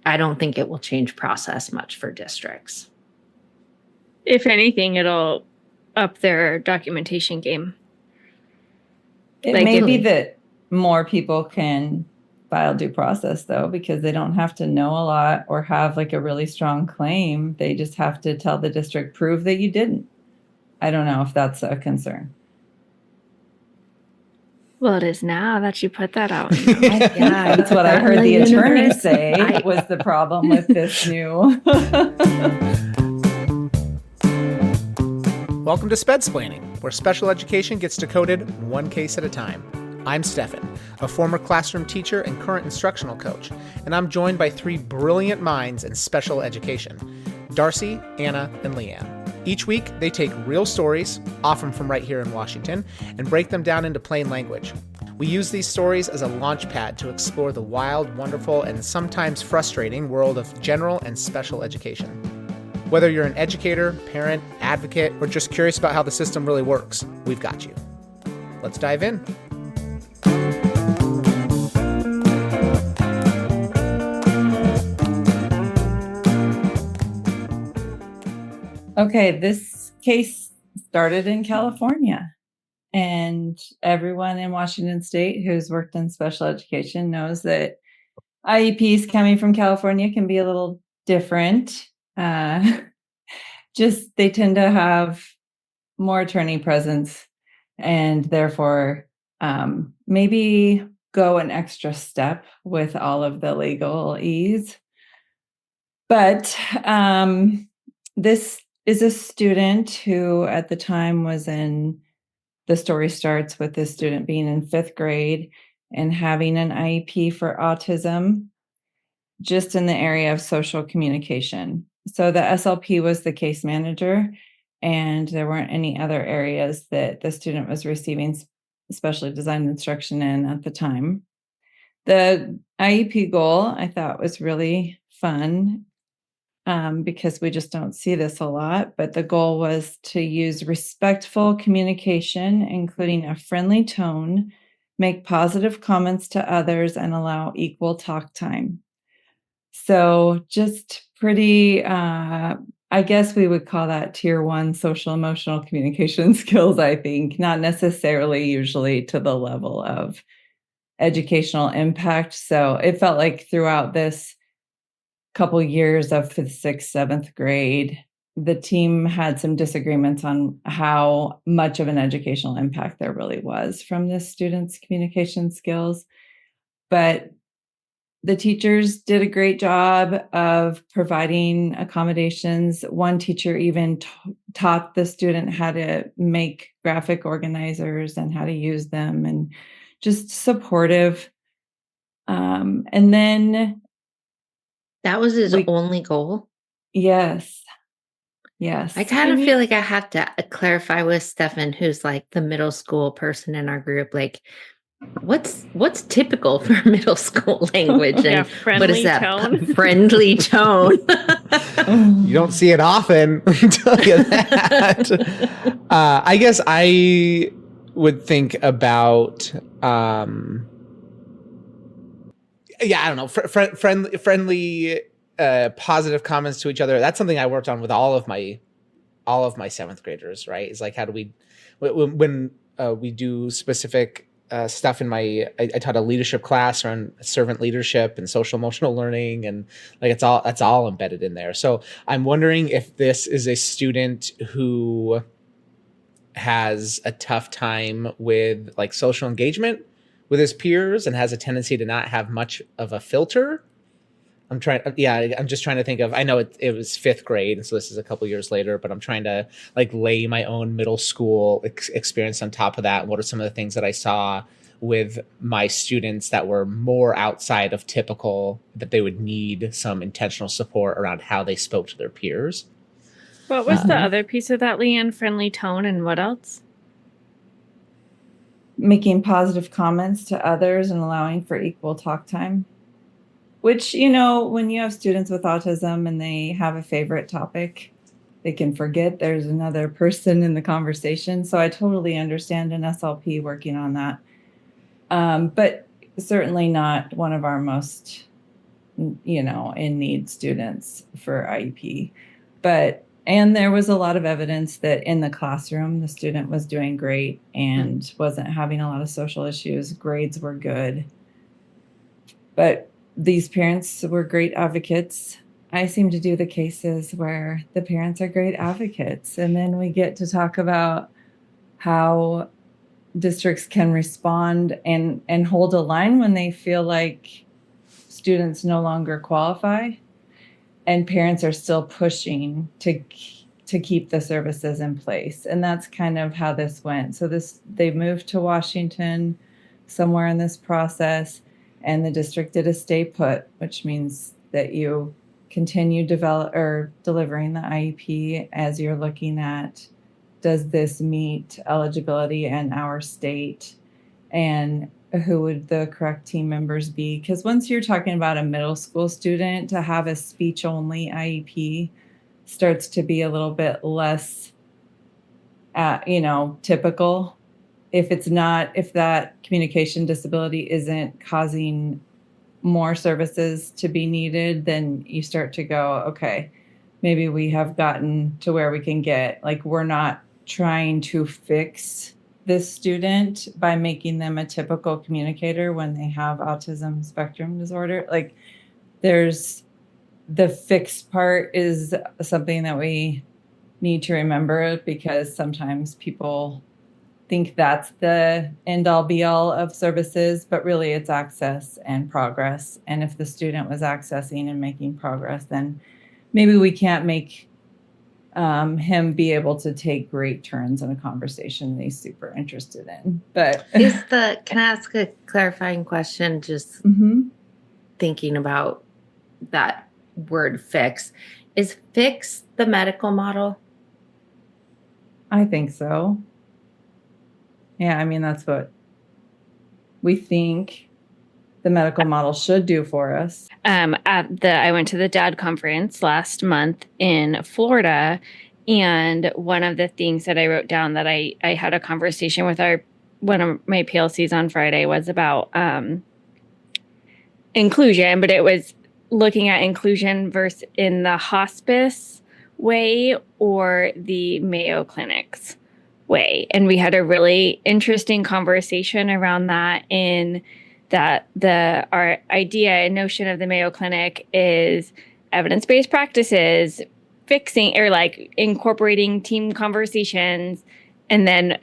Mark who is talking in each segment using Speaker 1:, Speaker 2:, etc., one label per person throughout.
Speaker 1: I don't think it will change process much for districts.
Speaker 2: If anything, it'll up their documentation game.
Speaker 3: It may be that more people can file due process, though, because they don't have to know a lot or have like a really strong claim. They just have to tell the district, prove that you didn't. I don't know if that's a concern.
Speaker 2: Well, it is now that you put that out.
Speaker 3: Yeah, that's what I heard the attorney say was the problem with this new.
Speaker 4: Welcome to Spedsplaining, where special education gets decoded one case at a time. I'm Stefan, a former classroom teacher and current instructional coach, and I'm joined by three brilliant minds in special education, Darcy, Anna, and Leanne. Each week, they take real stories, often from right here in Washington, and break them down into plain language. We use these stories as a launch pad to explore the wild, wonderful, and sometimes frustrating world of general and special education. Whether you're an educator, parent, advocate, or just curious about how the system really works, we've got you. Let's dive in.
Speaker 3: Okay, this case started in California, and everyone in Washington State who's worked in special education knows that IEPs coming from California can be a little different. Just they tend to have more attorney presence and therefore maybe go an extra step with all of the legalese. But this is a student who at the time was the story starts with this student being in 5th grade and having an IEP for autism just in the area of social communication. So the SLP was the case manager, and there weren't any other areas that the student was receiving specially designed instruction in at the time. The IEP goal I thought was really fun because we just don't see this a lot, but the goal was to use respectful communication, including a friendly tone, make positive comments to others, and allow equal talk time. So just pretty, I guess we would call that tier 1 social emotional communication skills, I think, not necessarily usually to the level of educational impact. So it felt like throughout this couple years of 5th, 6th, 7th grade, the team had some disagreements on how much of an educational impact there really was from this student's communication skills. But the teachers did a great job of providing accommodations. One teacher even taught the student how to make graphic organizers and how to use them, and just supportive. And then
Speaker 1: that was his only goal?
Speaker 3: Yes.
Speaker 1: I kind of feel like I have to clarify with Stefan, who's like the middle school person in our group, like, what's typical for middle school language, and what is that tone? Friendly tone?
Speaker 4: You don't see it often. Let me tell you that. I guess I would think about I don't know, friendly positive comments to each other. That's something I worked on with all of my 7th graders, right? It's like, how do we, when we do specific stuff in I taught a leadership class on servant leadership and social emotional learning, and like that's all embedded in there. So I'm wondering if this is a student who has a tough time with like social engagement with his peers and has a tendency to not have much of a filter. I'm just trying to think of, I know it was 5th grade, and so this is a couple years later, but I'm trying to like lay my own middle school experience on top of that. What are some of the things that I saw with my students that were more outside of typical, that they would need some intentional support around how they spoke to their peers?
Speaker 2: What was the other piece of that, Leanne? Friendly tone, and what else?
Speaker 3: Making positive comments to others and allowing for equal talk time. Which, when you have students with autism and they have a favorite topic, they can forget there's another person in the conversation. So I totally understand an SLP working on that. But certainly not one of our most in need students for IEP. And there was a lot of evidence that in the classroom, the student was doing great and wasn't having a lot of social issues. Grades were good. But these parents were great advocates. I seem to do the cases where the parents are great advocates. And then we get to talk about how districts can respond and hold a line when they feel like students no longer qualify. And parents are still pushing to keep the services in place. And that's kind of how this went. So they moved to Washington somewhere in this process, and the district did a stay put, which means that you continue delivering the IEP as you're looking at, does this meet eligibility in our state, and who would the correct team members be? Because once you're talking about a middle school student, to have a speech only IEP starts to be a little bit less, typical. If that communication disability isn't causing more services to be needed, then you start to go, okay, maybe we have gotten to where we can get, like, we're not trying to fix this student by making them a typical communicator when they have autism spectrum disorder. Like, there's the fixed part is something that we need to remember, because sometimes people think that's the end all be all of services, but really it's access and progress. And if the student was accessing and making progress, then maybe we can't make him be able to take great turns in a conversation that he's super interested in. But
Speaker 1: can I ask a clarifying question? Just thinking about that word fix. Is fix the medical model?
Speaker 3: I think so. Yeah, I mean, that's what we think the medical model should do for us.
Speaker 2: I went to the DAD conference last month in Florida, and one of the things that I wrote down that I had a conversation with one of my PLCs on Friday was about inclusion, but it was looking at inclusion versus in the hospice way or the Mayo Clinic's way. And we had a really interesting conversation around that, in that our idea and notion of the Mayo Clinic is evidence-based practices, fixing or like incorporating team conversations, and then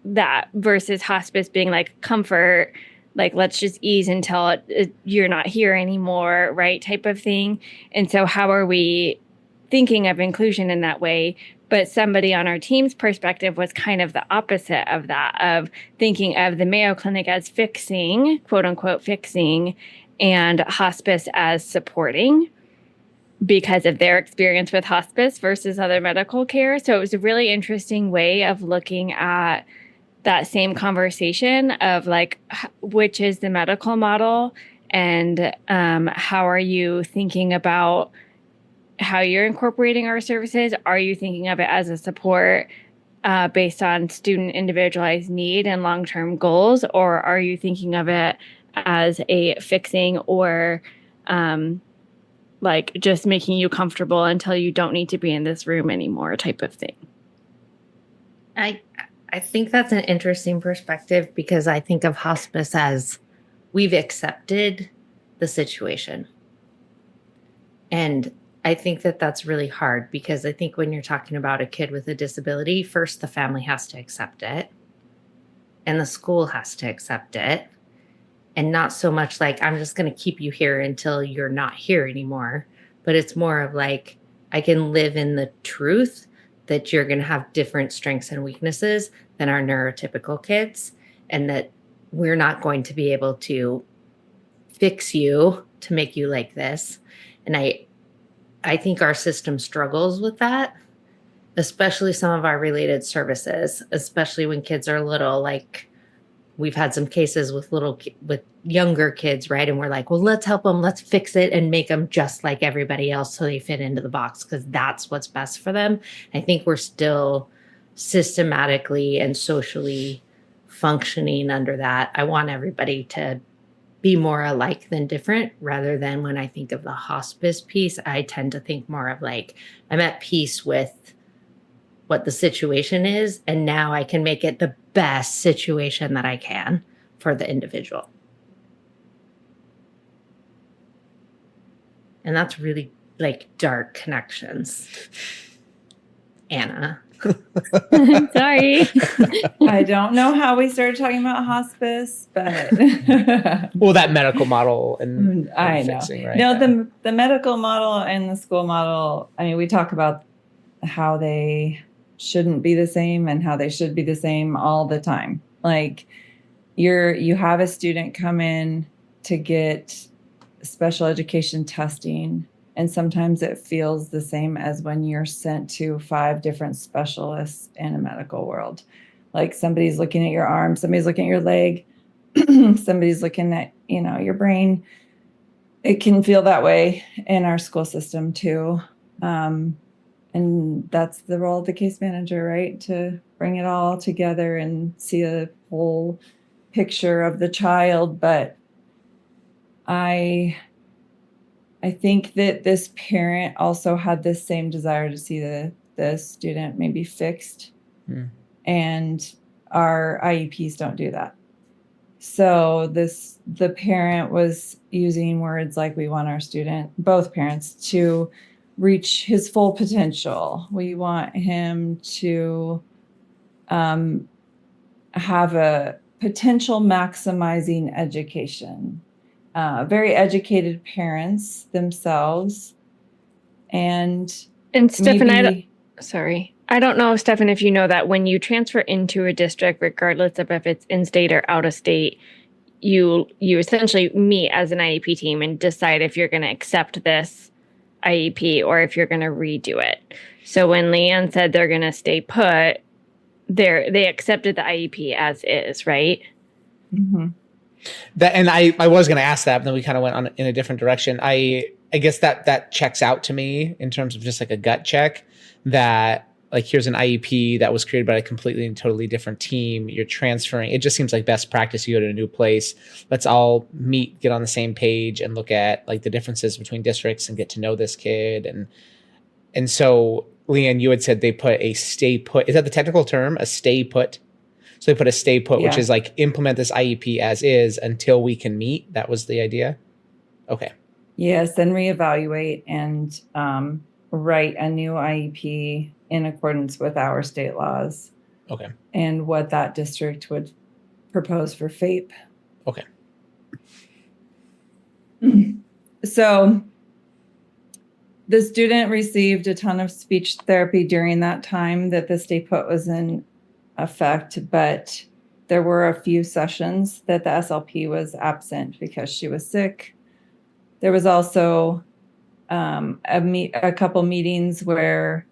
Speaker 2: that versus hospice being like comfort, like let's just ease until you're not here anymore, right, type of thing. And so how are we thinking of inclusion in that way? But somebody on our team's perspective was kind of the opposite of that, of thinking of the Mayo Clinic as fixing, quote unquote, fixing, and hospice as supporting because of their experience with hospice versus other medical care. So it was a really interesting way of looking at that same conversation of like, which is the medical model, and how are you thinking about how you're incorporating our services? Are you thinking of it as a support based on student individualized need and long-term goals? Or are you thinking of it as a fixing or like just making you comfortable until you don't need to be in this room anymore type of thing?
Speaker 1: I think that's an interesting perspective, because I think of hospice as we've accepted the situation. And I think that that's really hard, because I think when you're talking about a kid with a disability, first the family has to accept it and the school has to accept it, and not so much like, I'm just going to keep you here until you're not here anymore. But it's more of like, I can live in the truth that you're going to have different strengths and weaknesses than our neurotypical kids, and that we're not going to be able to fix you to make you like this. And I think our system struggles with that, especially some of our related services, especially when kids are little. Like, we've had some cases with younger kids, right? And we're like, well, let's help them. Let's fix it and make them just like everybody else so they fit into the box, because that's what's best for them. I think we're still systematically and socially functioning under that. I want everybody to be more alike than different, rather than when I think of the hospice piece, I tend to think more of like, I'm at peace with what the situation is, and now I can make it the best situation that I can for the individual. And that's really like dark connections. Anna.
Speaker 2: Sorry.
Speaker 3: I don't know how we started talking about hospice, but
Speaker 4: well, that medical model and
Speaker 3: I know.
Speaker 4: fixing, right?
Speaker 3: No, the medical model and the school model, I mean, we talk about how they shouldn't be the same and how they should be the same all the time. Like you have a student come in to get special education testing, and sometimes it feels the same as when you're sent to 5 different specialists in a medical world. Like somebody's looking at your arm, somebody's looking at your leg, somebody's looking at, your brain. It can feel that way in our school system too. And that's the role of the case manager, right? To bring it all together and see a whole picture of the child. But I think that this parent also had this same desire to see the student maybe fixed. And our IEPs don't do that. So the parent was using words like, we want our student, both parents, to reach his full potential. We want him to have a potential maximizing education. Very educated parents themselves. And
Speaker 2: Stefan, I don't know, Stefan, if you know that when you transfer into a district, regardless of if it's in state or out of state, you essentially meet as an IEP team and decide if you're going to accept this IEP or if you're going to redo it. So when Leanne said they're going to stay put, they accepted the IEP as is, right?
Speaker 3: Mm-hmm.
Speaker 4: And I was going to ask that, but then we kind of went on in a different direction. I guess that checks out to me in terms of just like a gut check that like, here's an IEP that was created by a completely and totally different team. You're transferring. It just seems like best practice. You go to a new place. Let's all meet, get on the same page, and look at like the differences between districts and get to know this kid. And so, Leanne, you had said they put a stay put. Is that the technical term? A stay put? So they put a stay put, which is like implement this IEP as is until we can meet. That was the idea. Okay.
Speaker 3: Yes, then reevaluate and write a new IEP in accordance with our state laws.
Speaker 4: Okay.
Speaker 3: And what that district would propose for FAPE.
Speaker 4: Okay.
Speaker 3: So the student received a ton of speech therapy during that time that the stay put was in effect, but there were a few sessions that the SLP was absent because she was sick. There was also a couple meetings where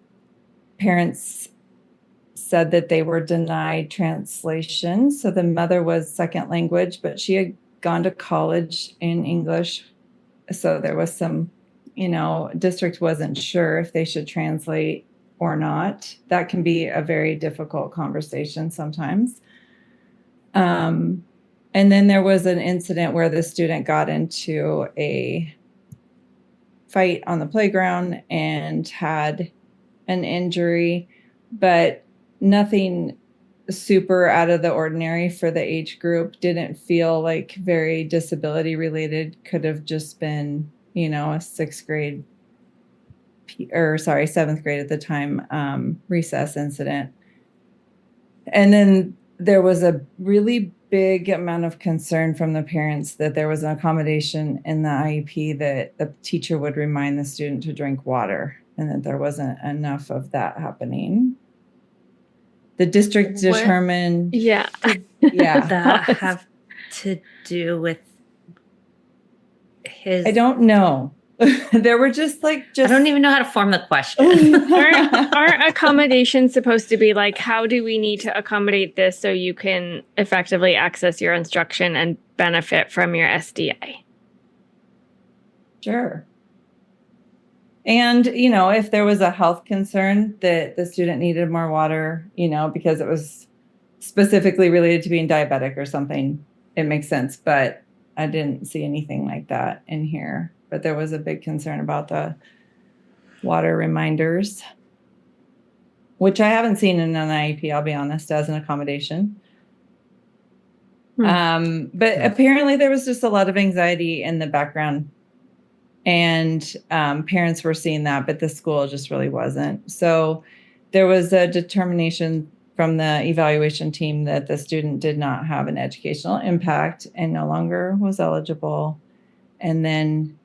Speaker 3: parents said that they were denied translation. So the mother was second language, but she had gone to college in English. So there was some, district wasn't sure if they should translate or not. That can be a very difficult conversation sometimes. And then there was an incident where the student got into a fight on the playground and had an injury, but nothing super out of the ordinary for the age group. Didn't feel like very disability related. Could have just been, a seventh grade at the time, recess incident. And then there was a really big amount of concern from the parents that there was an accommodation in the IEP that the teacher would remind the student to drink water, and that there wasn't enough of that happening. The district determined.
Speaker 2: Yeah.
Speaker 1: That have to do with his.
Speaker 3: I don't know. There were just
Speaker 1: I don't even know how to form the question.
Speaker 2: Aren't accommodations supposed to be like, how do we need to accommodate this so you can effectively access your instruction and benefit from your SDI?
Speaker 3: Sure. And, if there was a health concern that the student needed more water, because it was specifically related to being diabetic or something, it makes sense. But I didn't see anything like that in here, but there was a big concern about the water reminders, which I haven't seen in an IEP, I'll be honest, as an accommodation. But apparently there was just a lot of anxiety in the background, and parents were seeing that, but the school just really wasn't. So there was a determination from the evaluation team that the student did not have an educational impact and no longer was eligible. And then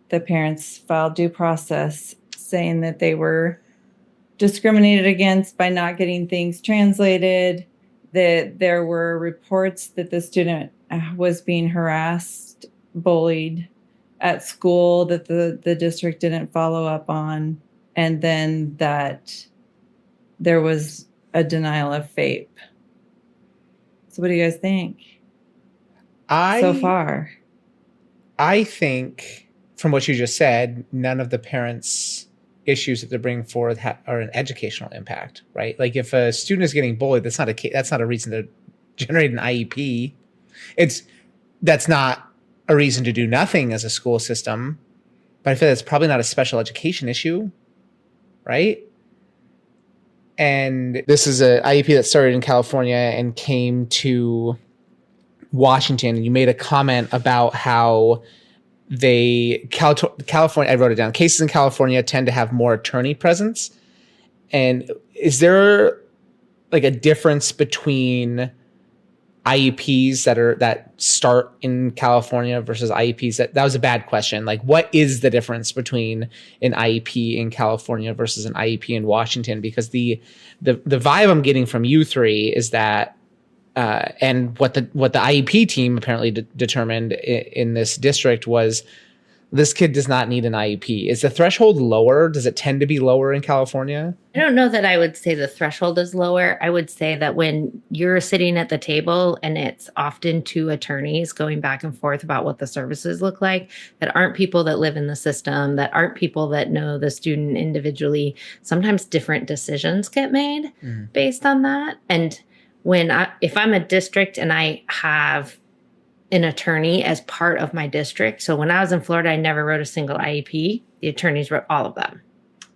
Speaker 3: the parents filed due process saying that they were discriminated against by not getting things translated, that there were reports that the student was being harassed, bullied at school that the district didn't follow up on, and then that there was a denial of FAPE. So what do you guys think so far?
Speaker 4: I think from what you just said, none of the parents' issues that they're bringing forward are an educational impact, right? Like if a student is getting bullied, that's not a reason to generate an IEP. That's not a reason to do nothing as a school system, but I feel that's probably not a special education issue, right? And this is an IEP that started in California and came to Washington. And you made a comment about how California, I wrote it down, cases in California tend to have more attorney presence. And is there like a difference between IEPs that start in California versus IEPs that was a bad question. Like, what is the difference between an IEP in California versus an IEP in Washington? Because the vibe I'm getting from you three is that, and what the IEP team apparently determined in this district was this kid does not need an IEP. Is the threshold lower? Does it tend to be lower in California?
Speaker 1: I don't know that I would say the threshold is lower. I would say that when you're sitting at the table and it's often two attorneys going back and forth about what the services look like, that aren't people that live in the system, that aren't people that know the student individually, sometimes different decisions get made based on that. And if I'm a district and I have an attorney as part of my district. So when I was in Florida, I never wrote a single IEP. The attorneys wrote all of them,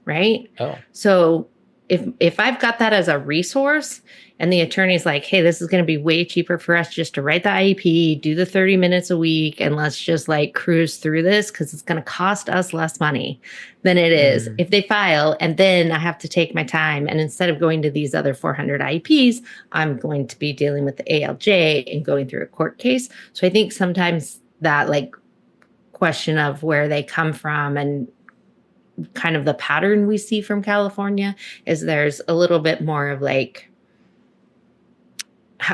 Speaker 1: right?
Speaker 4: Oh.
Speaker 1: So if I've got that as a resource and the attorney's like, hey, this is going to be way cheaper for us just to write the IEP, do the 30 minutes a week, and let's just like cruise through this because it's going to cost us less money than it is if they file. And then I have to take my time. And instead of going to these other 400 IEPs, I'm going to be dealing with the ALJ and going through a court case. So I think sometimes that like question of where they come from and kind of the pattern we see from California is there's a little bit more of like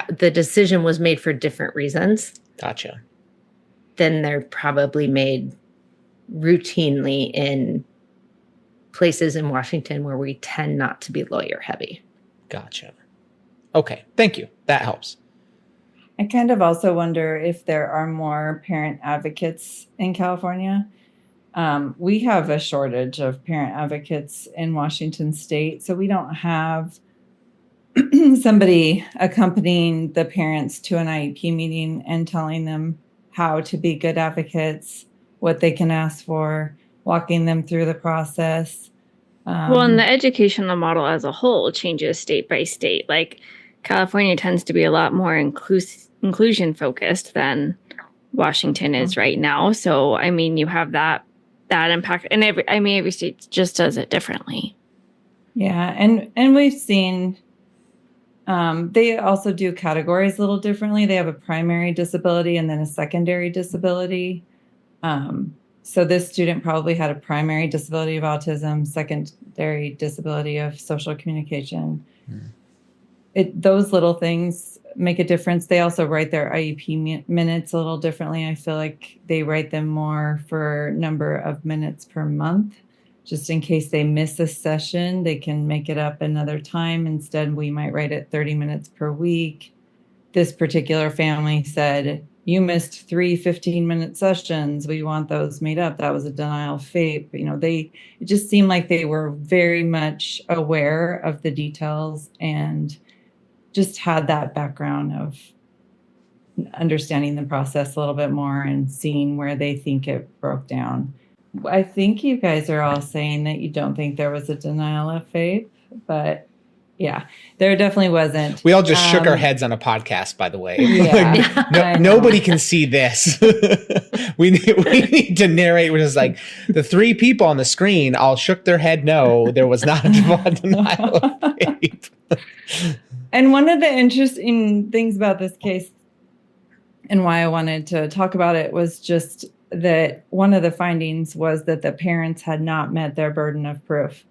Speaker 1: the decision was made for different reasons.
Speaker 4: Gotcha.
Speaker 1: Than they're probably made routinely in places in Washington where we tend not to be lawyer heavy.
Speaker 4: Gotcha. Okay. Thank you. That helps.
Speaker 3: I kind of also wonder if there are more parent advocates in California. We have a shortage of parent advocates in Washington state, so we don't have somebody accompanying the parents to an IEP meeting and telling them how to be good advocates, what they can ask for, walking them through the process.
Speaker 2: Well, and the educational model as a whole changes state by state. Like California tends to be a lot more inclusion focused than Washington is right now. So, I mean, you have that impact, and every state just does it differently.
Speaker 3: Yeah, and we've seen they also do categories a little differently. They have a primary disability and then a secondary disability. So this student probably had a primary disability of autism, secondary disability of social communication. Those little things make a difference. They also write their IEP minutes a little differently. I feel like they write them more for number of minutes per month, just in case they miss a session, they can make it up another time. Instead, we might write it 30 minutes per week. This particular family said, you missed 3 15-minute sessions. We want those made up. That was a denial of FAPE. It just seemed like they were very much aware of the details and just had that background of understanding the process a little bit more and seeing where they think it broke down. I think you guys are all saying that you don't think there was a denial of FAPE, but yeah, there definitely wasn't.
Speaker 4: We all just shook our heads on a podcast, by the way.
Speaker 3: Yeah,
Speaker 4: Like, nobody can see this. we need to narrate, which is like the three people on the screen all shook their head no, there was not a denial of FAPE.
Speaker 3: And one of the interesting things about this case and why I wanted to talk about it was just that one of the findings was that the parents had not met their burden of proof.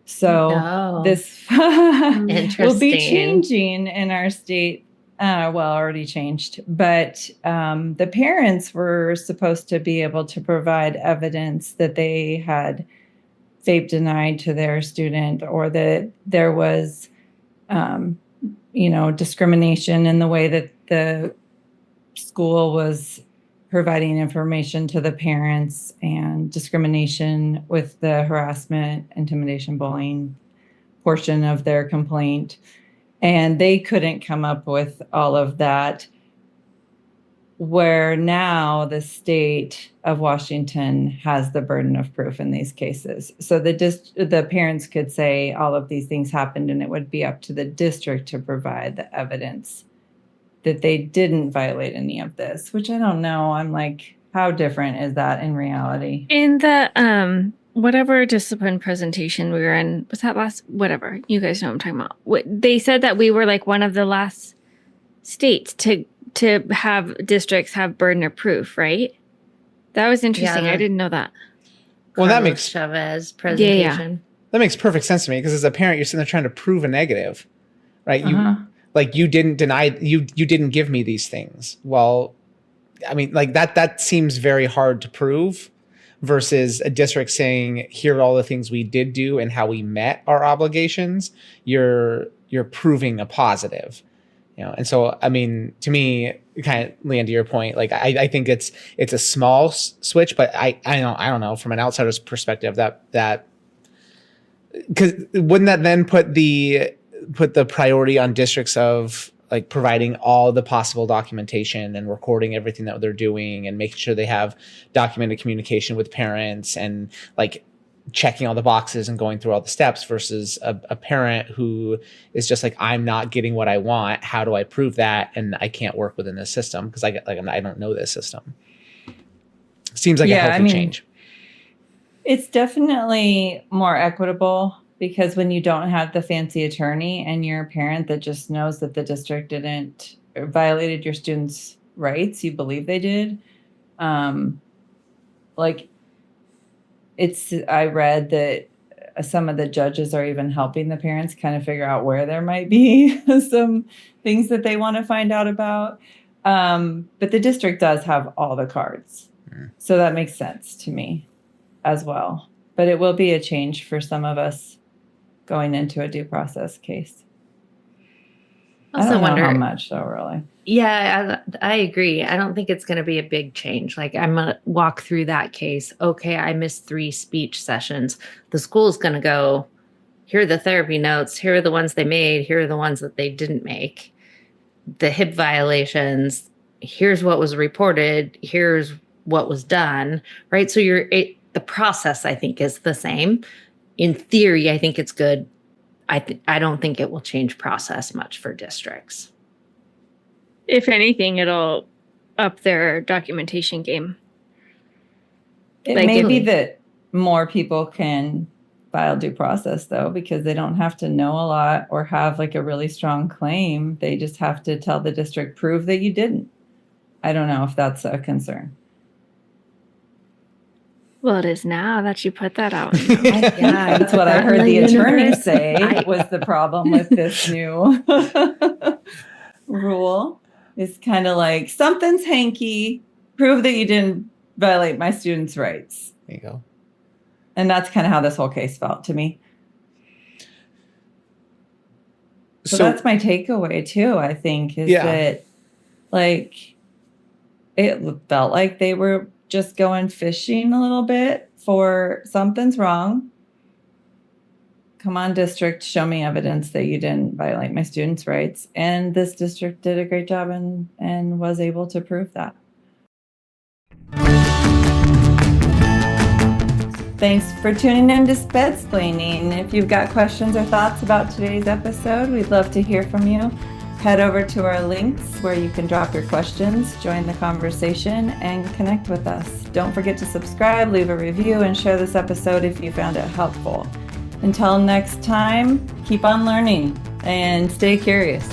Speaker 3: So this will be changing in our state. Already changed, but the parents were supposed to be able to provide evidence that they had FAPE denied to their student, or that there was, discrimination in the way that the school was providing information to the parents, and discrimination with the harassment, intimidation, bullying portion of their complaint. And they couldn't come up with all of that, where now the state of Washington has the burden of proof in these cases. So the parents could say all of these things happened, and it would be up to the district to provide the evidence that they didn't violate any of this, which I don't know. I'm like, how different is that in reality?
Speaker 2: In the whatever discipline presentation we were in, was that whatever, you guys know what I'm talking about. They said that we were like one of the last states to have districts have burden of proof, right? That was interesting. I didn't know that.
Speaker 4: Well, that makes
Speaker 1: Chavez presentation.
Speaker 4: That makes perfect sense to me, because as a parent, you're sitting there trying to prove a negative, right? You didn't deny, you didn't give me these things. Well, I mean, like that seems very hard to prove, versus a district saying, here are all the things we did do and how we met our obligations. You're proving a positive, And so, I mean, to me, kind of, Leanne, to your point, like I think it's a small switch, but I don't know, from an outsider's perspective, that because wouldn't that then put the priority on districts of like providing all the possible documentation and recording everything that they're doing and making sure they have documented communication with parents and like checking all the boxes and going through all the steps, versus a parent who is just like, I'm not getting what I want. How do I prove that? And I can't work within this system because I don't know this system. Seems like a healthy change.
Speaker 3: It's definitely more equitable, because when you don't have the fancy attorney and you're a parent that just knows that the district didn't violated your students' rights, you believe they did. I read that some of the judges are even helping the parents kind of figure out where there might be some things that they want to find out about. But the district does have all the cards. So that makes sense to me as well. But it will be a change for some of us going into a due process case. I don't know how much, though, really.
Speaker 1: Yeah, I agree. I don't think it's going to be a big change. Like, I'm going to walk through that case. Okay, I missed 3 speech sessions. The school's going to go, here are the therapy notes. Here are the ones they made. Here are the ones that they didn't make. The HIP violations. Here's what was reported. Here's what was done. Right? So the process, I think, is the same. In theory, I think it's good. I don't think it will change process much for districts.
Speaker 2: If anything, it'll up their documentation game.
Speaker 3: It may be that more people can file due process, though, because they don't have to know a lot or have like a really strong claim. They just have to tell the district, prove that you didn't. I don't know if that's a concern.
Speaker 2: Well, it is now that you put that out.
Speaker 3: Yeah, that's what I heard the attorney say was the problem with this new rule. It's kind of like, something's hanky, prove that you didn't violate my students' rights.
Speaker 4: There you go.
Speaker 3: And that's kind of how this whole case felt to me. So that's my takeaway too, I think, is that like it felt like they were just going fishing a little bit for something's wrong. come on, district, show me evidence that you didn't violate my students' rights. And this district did a great job and was able to prove that. Thanks for tuning in to Spedsplaining. If you've got questions or thoughts about today's episode, we'd love to hear from you. Head over to our links where you can drop your questions, join the conversation, and connect with us. Don't forget to subscribe, leave a review, and share this episode if you found it helpful. Until next time, keep on learning and stay curious.